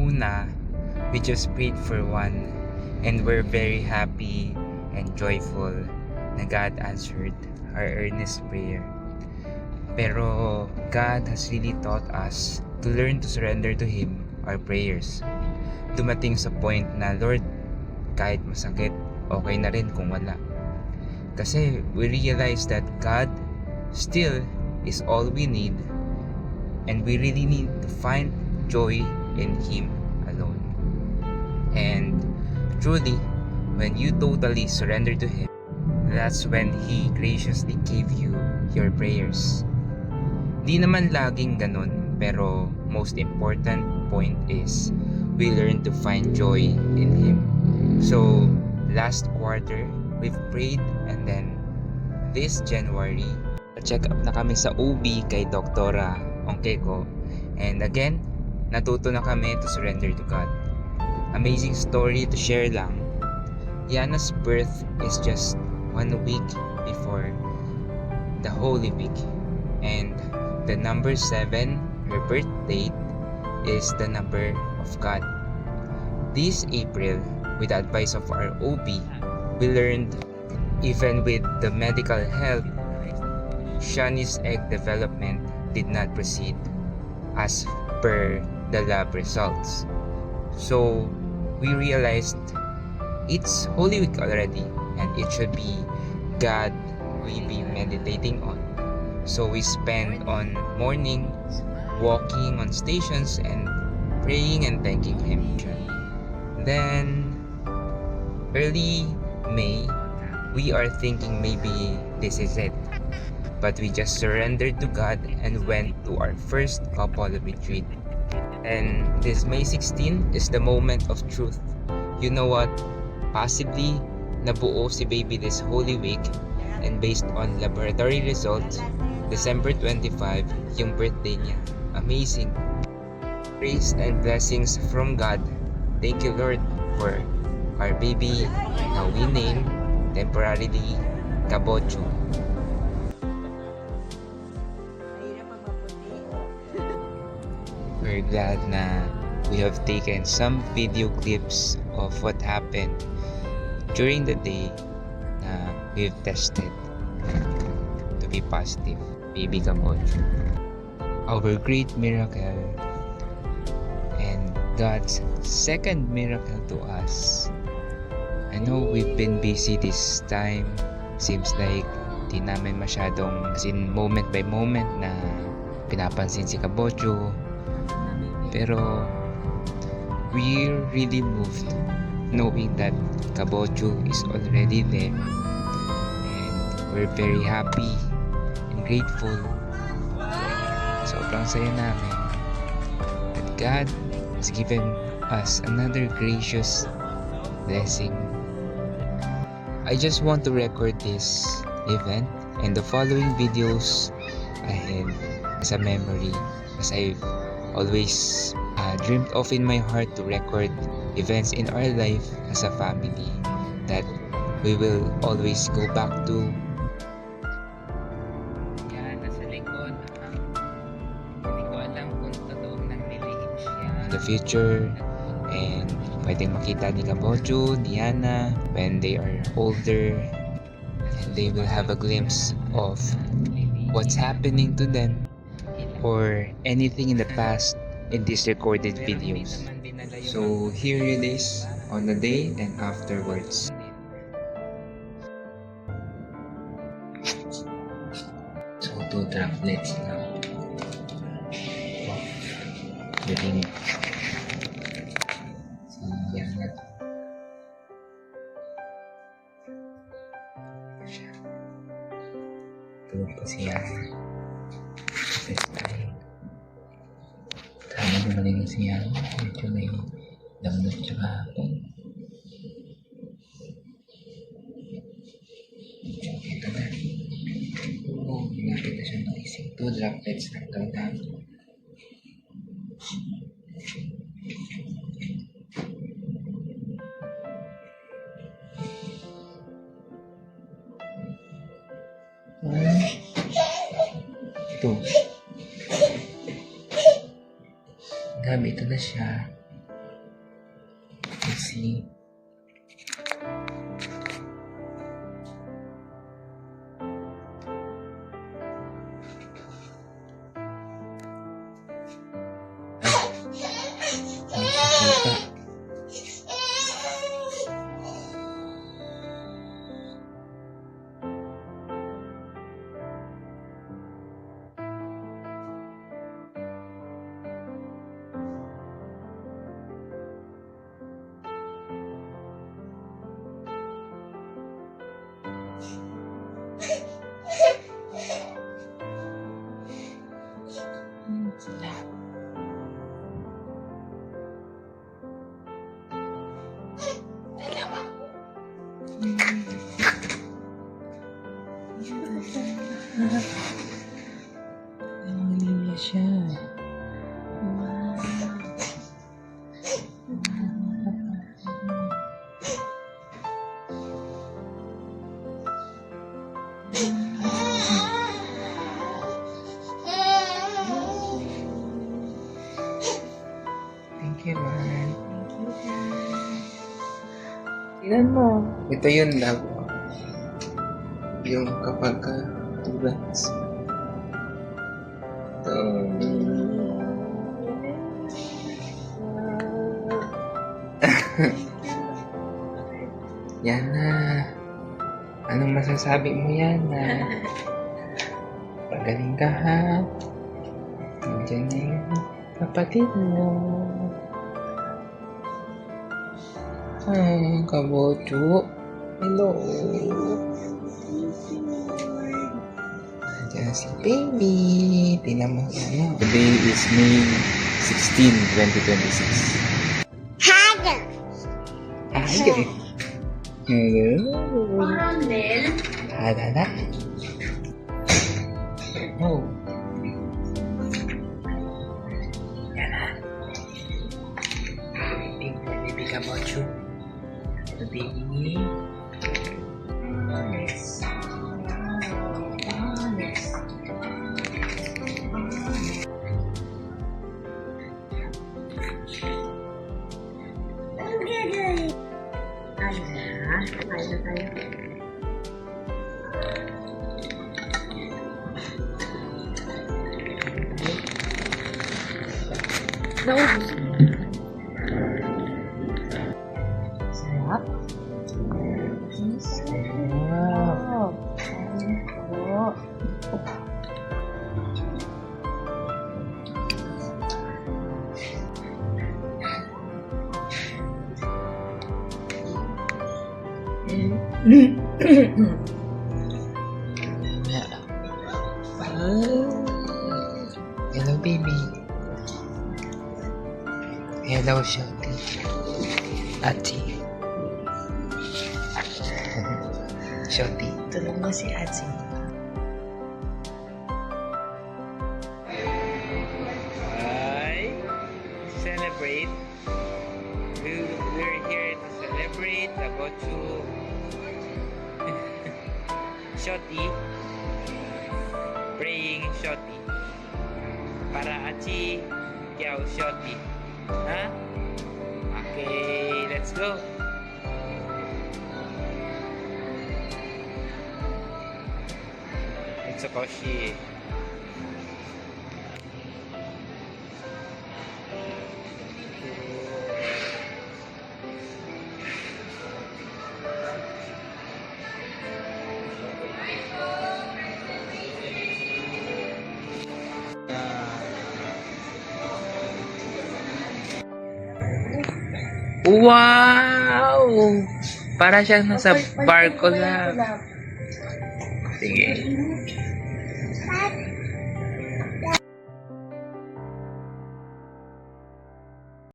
una, we just prayed for one, and we're very happy and joyful na God answered our earnest prayer. Pero God has really taught us to learn to surrender to Him our prayers. Dumating sa point na, Lord, kahit masakit, okay na rin kung wala. Kasi we realize that God still is all we need, and we really need to find joy in Him alone. And truly, when you totally surrender to Him, that's when He graciously gave you your prayers. Di naman laging ganun, pero most important point is we learn to find joy in Him. So, last quarter, we've prayed, and then this January, check up na kami sa OB kay Doktora Ongkeko. And again, natuto na kami to surrender to God. Amazing story to share lang. Yana's birth is just 1 week before the Holy Week. And the number 7, her birth date, is the number of God. This April, with the advice of our OB, we learned even with the medical help, Shani's egg development did not proceed as per the lab results. So we realized it's Holy Week already, and it should be God we be meditating on. So we spend on morning walking on stations and praying and thanking Him. Then early May, we are thinking maybe this is it. But we just surrendered to God and went to our first couple retreat. And this May 16 is the moment of truth. You know what? Possibly, nabuo si baby this Holy Week, and based on laboratory results, December 25, yung birthday niya. Amazing. Praise and blessings from God. Thank you, Lord, for our baby na we name temporarily Kabocho. We're glad na we have taken some video clips of what happened during the day na we've tested to be positive. Baby Kabocho. Our great miracle and God's second miracle to us. I know we've been busy this time. Seems like di namin masyadong moment by moment na pinapansin si Kabocho. Pero we're really moved knowing that Kabocho is already there, and we're very happy and grateful. Sobrang saya namin that God has given us another gracious blessing. I just want to record this event and the following videos ahead as a memory, as I've always dreamed of in my heart to record events in our life as a family that we will always go back to. Yan, nasa likod. Hindi ko alam kung totoong nang-relate siya. In the future, and pwedeng makita ni Kabocho, Diana, when they are older, and they will have a glimpse of what's happening to them or anything in the past in these recorded videos. So here it is on the day and afterwards. So 2 droplets now. Galing. Yan na. Tulog pa siya. Test tayo. Sana gumaling siya. Medyo may damnot siya kahapon. Ito na. Oo, hinapit na siya magising. 2 droplets lang daw na. Ito. Gabi, ito na siya. See. Nangangalimya siya. Thank you, man. Tingnan mo. Ito yun, love. Yung kapag tugas. Ito. Yana. Anong masasabi mo, Yana? Pagaling ka, ha? Nandiyan na yung kapatid mo. Ah, kabocho. Hello. Nandiyan si baby. Tingnan mo, Yana. Today is May 16, 2026. Hagar. Hagar. Hello. Caramel. Halala. Oh. Yan na. Baby ka ba, Chu? Baby. Honest. Honest. Ang gagawin. Ano na? Kain na tayo. Naubos. Sarap. Wow. Oh. Hello, baby. Hello, Shorty. Ati. Shorty. Tulog mo si Ate. Hi. Celebrate. We're here to celebrate about you. Shorty. Praying Shorty. Para Achi Kiao Shorty. Ha? Okay, let's go. It's a Koshi. Wow! Para siyang nasa barko lang. Sige.